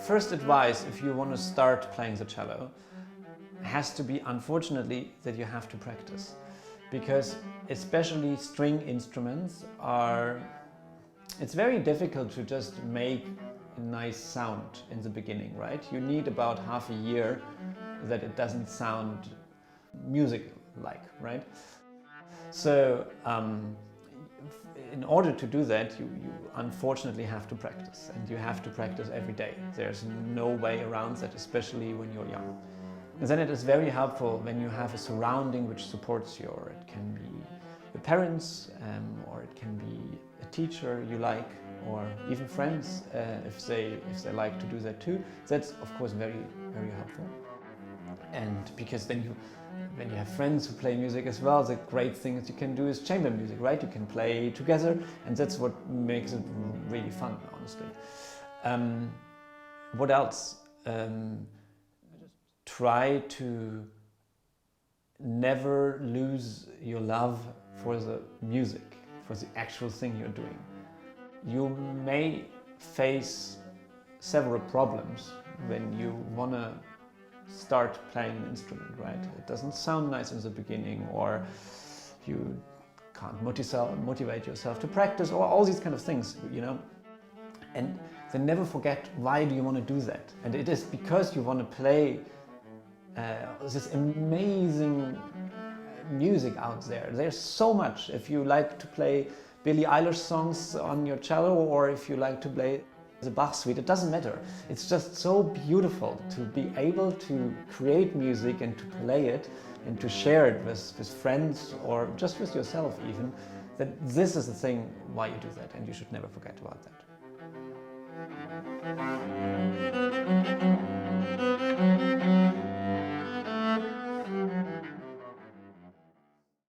first advice if you want to start playing the cello has to be, unfortunately, that you have to practice. Because especially string instruments it's very difficult to just make a nice sound in the beginning, right? You need about half a year that it doesn't sound music-like, right? So in order to do that, you unfortunately have to practice, and you have to practice every day. There's no way around that, especially when you're young. And then it is very helpful when you have a surrounding which supports you, or it can be your parents, or it can be a teacher you like, or even friends if they like to do that too. That's of course very, very helpful. And because then when you have friends who play music as well, the great thing that you can do is chamber music, right? You can play together, and that's what makes it really fun, honestly. What else? Try to never lose your love for the music, for the actual thing you're doing. You may face several problems when you want to start playing an instrument, right? It doesn't sound nice in the beginning, or you can't motivate yourself to practice, or all these kind of things, you know. And then never forget, why do you want to do that? And it is because you want to play this amazing music out there. There's so much. If you like to play Billie Eilish songs on your cello, or if you like to play the Bach suite, it doesn't matter. It's just so beautiful to be able to create music and to play it and to share it with friends, or just with yourself even, that this is the thing why you do that, and you should never forget about that.